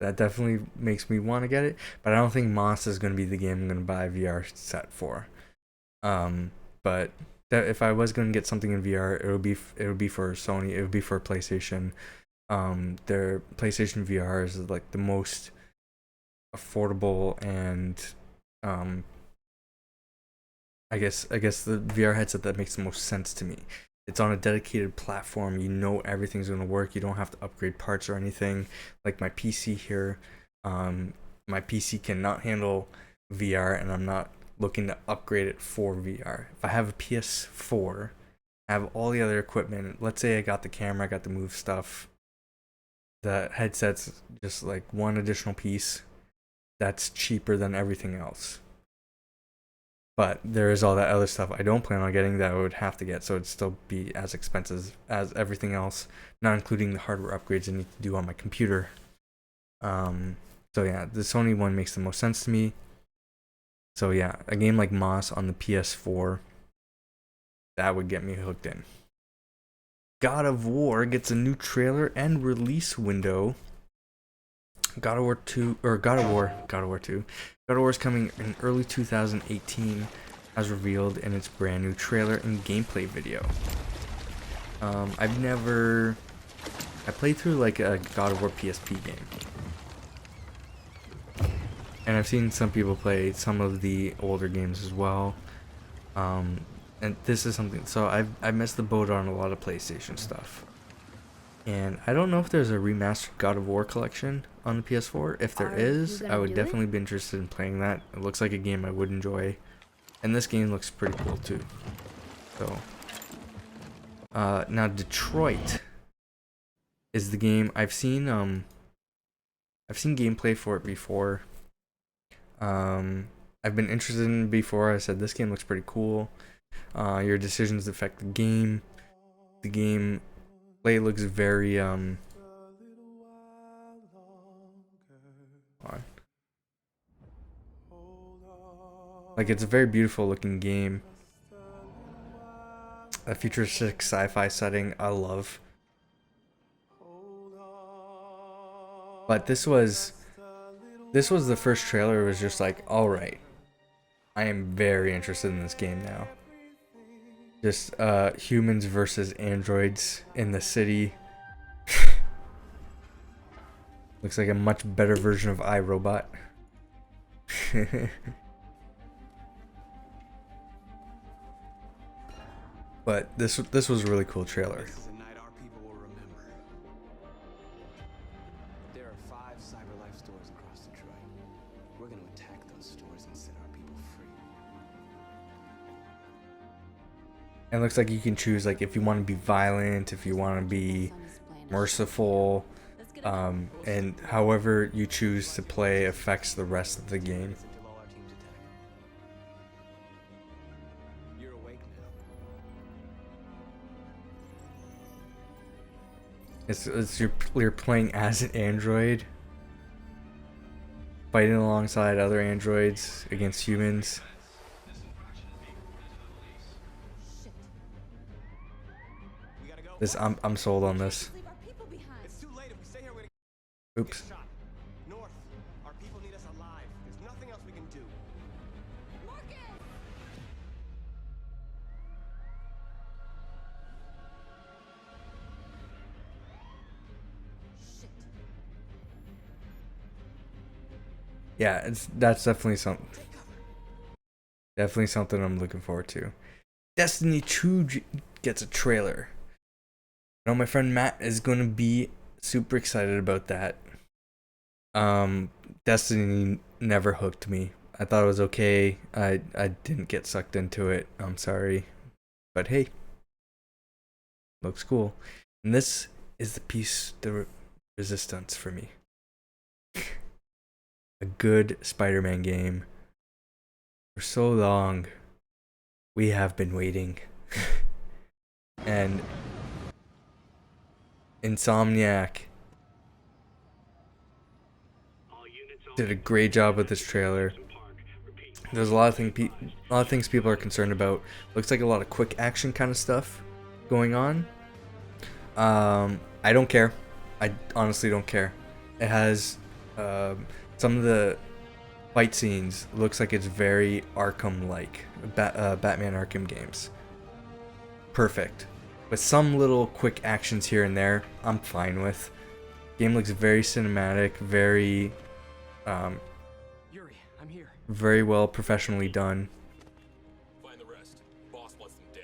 that definitely makes me want to get it. But I don't think Moss is going to be the game I'm going to buy a VR set for. But if I was going to get something in VR, it would be for Sony. It would be for PlayStation. Their PlayStation VR is like the most affordable, and I guess the VR headset that makes the most sense to me. It's on a dedicated platform. You know everything's gonna work. You don't have to upgrade parts or anything. Like my PC here, my PC cannot handle VR, and I'm not looking to upgrade it for VR. If I have a PS4, I have all the other equipment. Let's say I got the camera, I got the Move stuff. The headset's just like one additional piece that's cheaper than everything else. But there is all that other stuff I don't plan on getting that I would have to get, so it'd still be as expensive as everything else, not including the hardware upgrades I need to do on my computer. So yeah, the Sony one makes the most sense to me. So yeah, a game like Moss on the PS4, that would get me hooked in. God of War gets a new trailer and release window. God of War 2 is coming in early 2018, as revealed in its brand new trailer and gameplay video. I played through like a God of War PSP game, and I've seen some people play some of the older games as well. And this is something, so I missed the boat on a lot of PlayStation stuff. And I don't know if there's a remastered God of War collection on the PS4. If there is, I would definitely be interested in playing that. It looks like a game I would enjoy. And this game looks pretty cool too. So now Detroit is the game I've seen gameplay for it before. I've been interested in it before. I said this game looks pretty cool. Your decisions affect the game. The game play looks very like it's a very beautiful looking game. A futuristic sci-fi setting I love. But this was the first trailer. It was just like, all right, I am very interested in this game now. Just humans versus androids in the city. Looks like a much better version of iRobot. But this was a really cool trailer. This is a night our people will remember. There are 5 CyberLife stores across Detroit. We're going to attack those stores and set our people free. And it looks like you can choose like if you want to be violent, if you want to be merciful, and however you choose to play affects the rest of the game. Until all our teams attack. You're awake now. You're playing as an android, fighting alongside other androids against humans. We gotta go. This I'm sold on this. Leave our people behind. It's too late if we stay here. We're Oops. get shot. North. Our people need us alive. There's nothing else we can do. Marcus! Shit. Yeah, that's definitely something. Definitely something I'm looking forward to. Destiny 2 gets a trailer. I know my friend Matt is going to be super excited about that. Destiny never hooked me. I thought it was okay. I didn't get sucked into it. I'm sorry. But hey, looks cool. And this is the piece the resistance for me. A good Spider-Man game. For so long, we have been waiting. And Insomniac did a great job with this trailer. There's a lot of things people are concerned about. Looks like a lot of quick action kind of stuff going on. I don't care. I honestly don't care. It has some of the fight scenes looks like it's very Arkham-like, Batman Arkham games. Perfect. With some little quick actions here and there, I'm fine with. Game looks very cinematic, very Yuri, I'm here. very well professionally done.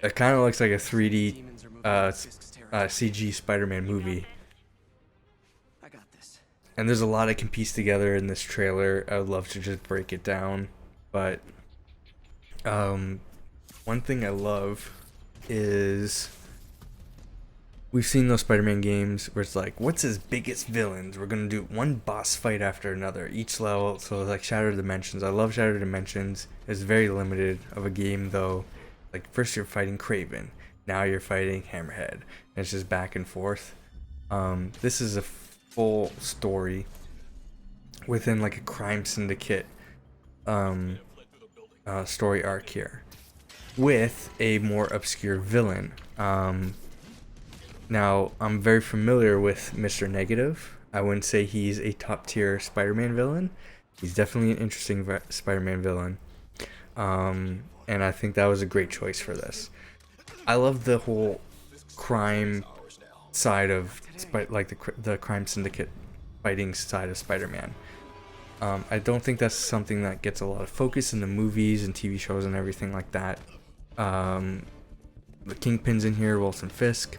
It kind of looks like a 3D Demons are moving into Fisk's territory. CG Spider-Man movie. I got this. And there's a lot I can piece together in this trailer. I would love to just break it down, but one thing I love is we've seen those Spider-Man games where it's like, what's his biggest villains? We're gonna do one boss fight after another, each level. So like Shattered Dimensions. I love Shattered Dimensions. It's very limited of a game though. Like first you're fighting Kraven, now you're fighting Hammerhead. And it's just back and forth. This is a full story within like a crime syndicate story arc here with a more obscure villain. Now I'm very familiar with Mr. Negative. I wouldn't say he's a top tier Spider-Man villain. He's definitely an interesting Spider-Man villain, and I think that was a great choice for this. I love the whole crime side of the crime syndicate fighting side of Spider-Man. I don't think that's something that gets a lot of focus in the movies and TV shows and everything like that. The Kingpin's in here, Wilson Fisk,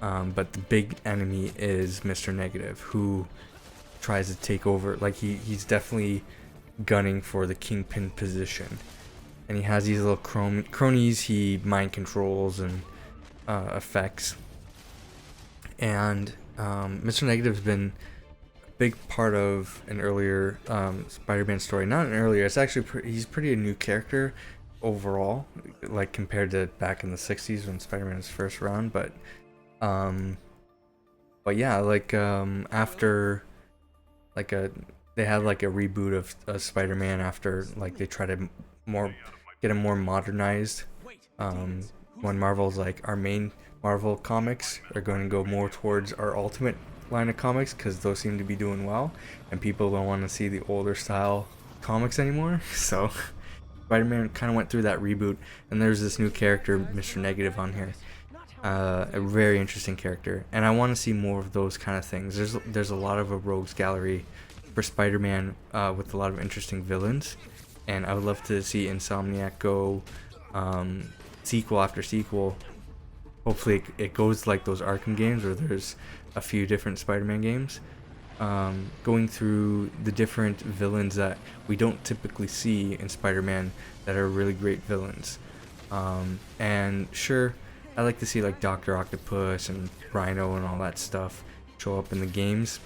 but the big enemy is Mr. Negative, who tries to take over. Like he's definitely gunning for the Kingpin position, and he has these little cronies he mind controls and affects. And Mr. Negative's been a big part of an earlier Spider-Man story. Not an earlier, it's actually he's pretty a new character overall, like compared to back in the 60s when Spider-Man was first around. But yeah, like after like they had like a reboot of Spider-Man after like they tried to get him more modernized. When Marvel's like, our main Marvel comics are going to go more towards our Ultimate line of comics because those seem to be doing well, and people don't want to see the older style comics anymore. So Spider-Man kind of went through that reboot, and there's this new character, Mr. Negative, on here. A very interesting character, and I want to see more of those kind of things. There's a lot of a rogues gallery for Spider-Man with a lot of interesting villains, and I would love to see Insomniac go sequel after sequel. Hopefully it goes like those Arkham games where there's a few different Spider-Man games, going through the different villains that we don't typically see in Spider-Man that are really great villains. And sure, I like to see like Dr. Octopus and Rhino and all that stuff show up in the games.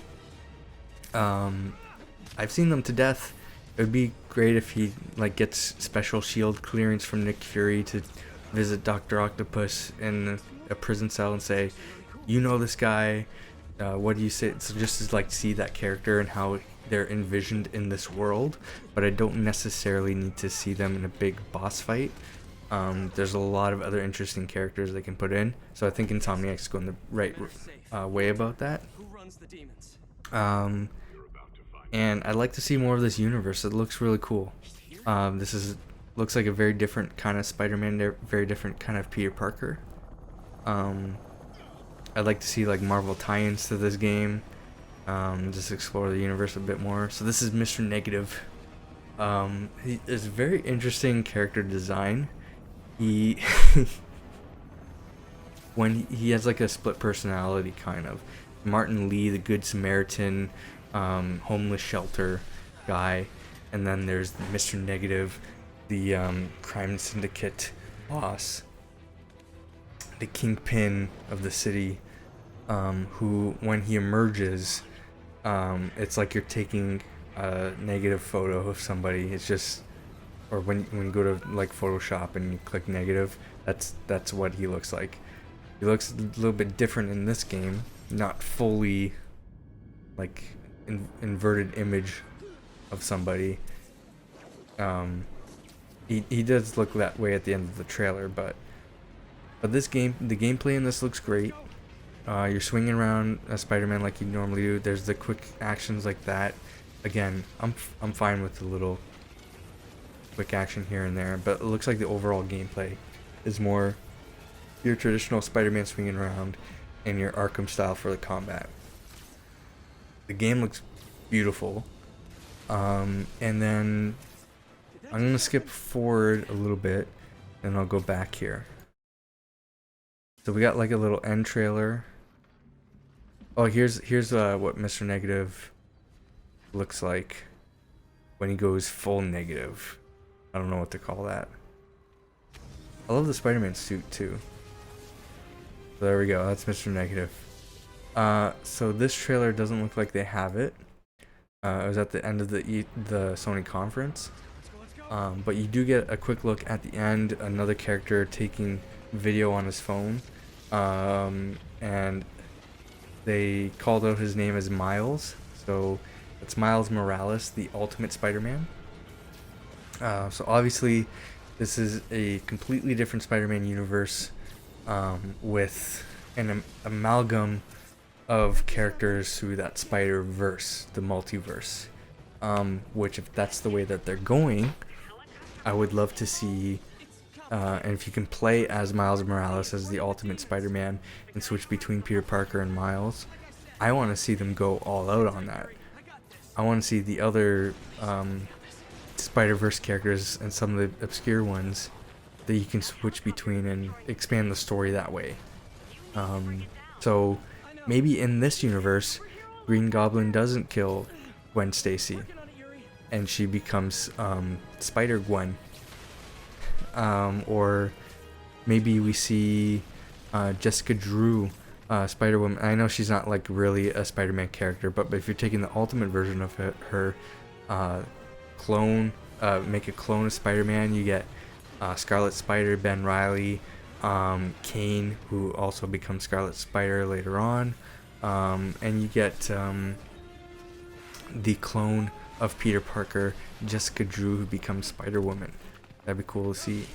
I've seen them to death. It would be great if he like gets special shield clearance from Nick Fury to visit Dr. Octopus in a prison cell and say, you know this guy, what do you say? So just to like see that character and how they're envisioned in this world, but I don't necessarily need to see them in a big boss fight. There's a lot of other interesting characters they can put in, so I think Insomniac's going the right way about that. And I'd like to see more of this universe. It looks really cool. Looks like a very different kind of Spider-Man, very different kind of Peter Parker. I'd like to see like Marvel tie-ins to this game, just explore the universe a bit more. So this is Mr. Negative. He is very interesting character design. He when he has like a split personality kind of. Martin Lee, the Good Samaritan, homeless shelter guy, and then there's Mr. Negative, the crime syndicate boss, the kingpin of the city, who when he emerges, it's like you're taking a negative photo of somebody. It's just, or when you go to like Photoshop and you click negative, that's what he looks like. He looks a little bit different in this game, not fully like inverted image of somebody. He does look that way at the end of the trailer, but this game, the gameplay in this looks great. You're swinging around a Spider-Man like you normally do. There's the quick actions like that. Again, I'm fine with the little quick action here and there, but it looks like the overall gameplay is more your traditional Spider-Man swinging around and your Arkham style for the combat. The game looks beautiful. And then I'm gonna skip forward a little bit and I'll go back here. So we got like a little end trailer. Oh, here's what Mr. Negative looks like when he goes full negative. I don't know what to call that. I love the Spider-Man suit too. So there we go, that's Mr. Negative. So this trailer doesn't look like they have it. It was at the end of the Sony conference. But you do get a quick look at the end, another character taking video on his phone. And they called out his name as Miles. So it's Miles Morales, the Ultimate Spider-Man. So obviously this is a completely different Spider-Man universe, with an amalgam of characters through that Spider-Verse, the multiverse. Which, if that's the way that they're going, I would love to see, and if you can play as Miles Morales as the Ultimate Spider-Man and switch between Peter Parker and Miles, I want to see them go all out on that. I want to see the other Spider-Verse characters and some of the obscure ones that you can switch between and expand the story that way. So maybe in this universe, Green Goblin doesn't kill Gwen Stacy and she becomes Spider-Gwen. Or maybe we see Jessica Drew, Spider-Woman. I know she's not like really a Spider-Man character, but if you're taking the ultimate version of her clone, make a clone of Spider-Man, you get Scarlet Spider, Ben Reilly, Kane, who also becomes Scarlet Spider later on, and you get the clone of Peter Parker, Jessica Drew, who becomes Spider-Woman. That'd be cool to see.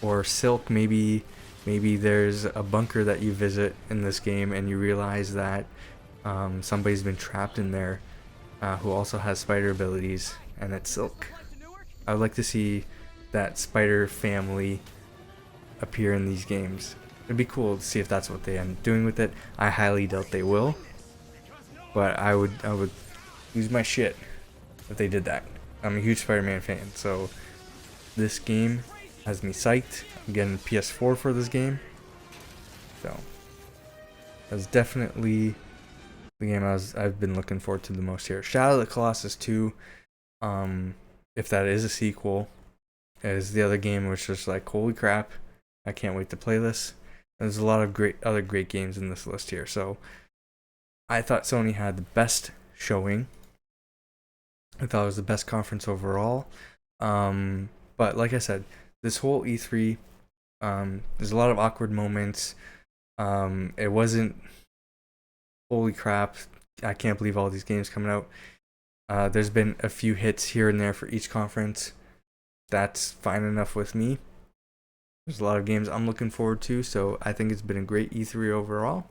or Silk, maybe there's a bunker that you visit in this game and you realize that somebody's been trapped in there who also has spider abilities, and it's Silk. I would like to see that spider family appear in these games. It'd be cool to see if that's what they end up doing with it. I highly doubt they will, but I would lose my shit if they did that. I'm a huge Spider-Man fan, so this game has me psyched. I'm getting PS4 for this game, so that's definitely the game I've been looking forward to the most here. Shadow of the Colossus 2, if that is a sequel, is the other game which is like, holy crap, I can't wait to play this. There's a lot of other great games in this list here, so I thought Sony had the best showing. I thought it was the best conference overall. But like I said, this whole E3, there's a lot of awkward moments. It wasn't, holy crap, I can't believe all these games coming out. There's been a few hits here and there for each conference. That's fine enough with me. There's a lot of games I'm looking forward to, so I think it's been a great E3 overall.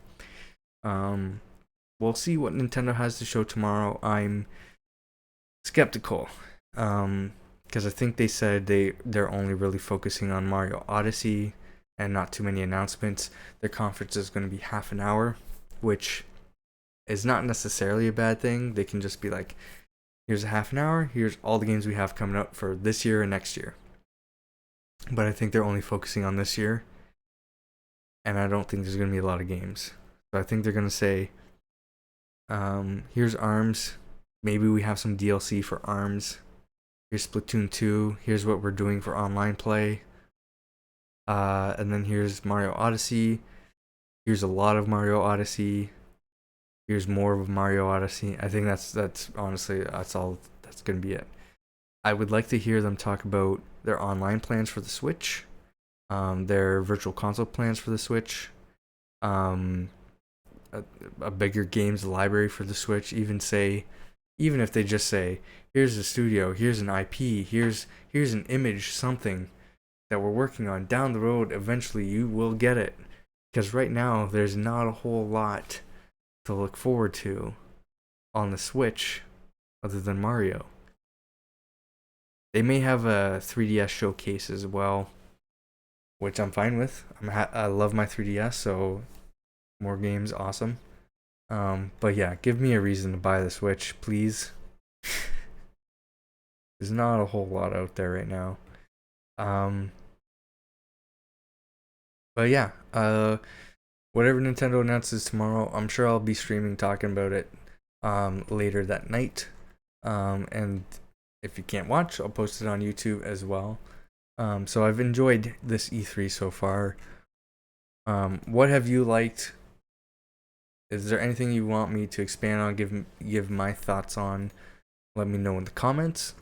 We'll see what Nintendo has to show tomorrow. I'm skeptical, because I think they said they're only really focusing on Mario Odyssey and not too many announcements. Their conference is going to be half an hour, which is not necessarily a bad thing. They can just be like, here's a half an hour, here's all the games we have coming out for this year and next year. But I think they're only focusing on this year, and I don't think there's going to be a lot of games. So I think they're going to say, here's ARMS, maybe we have some DLC for ARMS, here's Splatoon 2, here's what we're doing for online play, and then here's Mario Odyssey, here's a lot of Mario Odyssey, here's more of Mario Odyssey. I think that's honestly, that's all that's going to be it. I would like to hear them talk about their online plans for the Switch, their virtual console plans for the Switch, a bigger games library for the Switch. Even if they just say, here's a studio, here's an IP, here's an image, something that we're working on down the road. Eventually, you will get it, because right now there's not a whole lot to look forward to on the Switch other than Mario. They may have a 3DS showcase as well, which I'm fine with. I love my 3DS, so more games, awesome. But yeah, give me a reason to buy the Switch, please. There's not a whole lot out there right now. But yeah, whatever Nintendo announces tomorrow, I'm sure I'll be streaming talking about it later that night. And if you can't watch, I'll post it on YouTube as well. So I've enjoyed this E3 so far. What have you liked? Is there anything you want me to expand on, give my thoughts on? Let me know in the comments,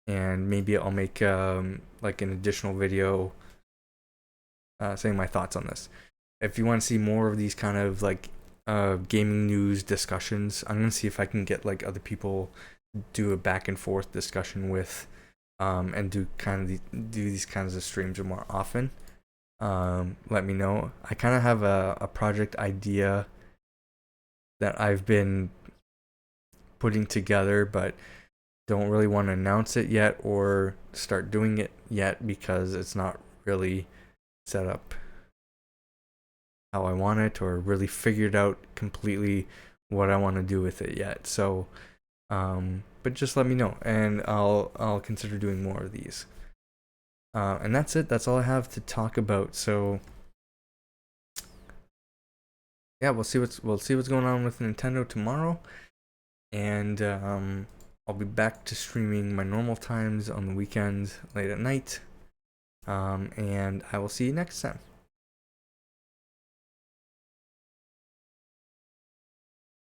and maybe I'll make like an additional video saying my thoughts on this. If you want to see more of these kind of like gaming news discussions, I'm gonna see if I can get like other people, do a back and forth discussion with, and do these kinds of streams more often. Let me know. I kind of have a project idea that I've been putting together, but don't really want to announce it yet or start doing it yet because it's not really set up how I want it or really figured out completely what I want to do with it yet. So but just let me know, and I'll consider doing more of these. And that's it. That's all I have to talk about. So yeah, we'll see what's going on with Nintendo tomorrow, and I'll be back to streaming my normal times on the weekends, late at night. And I will see you next time.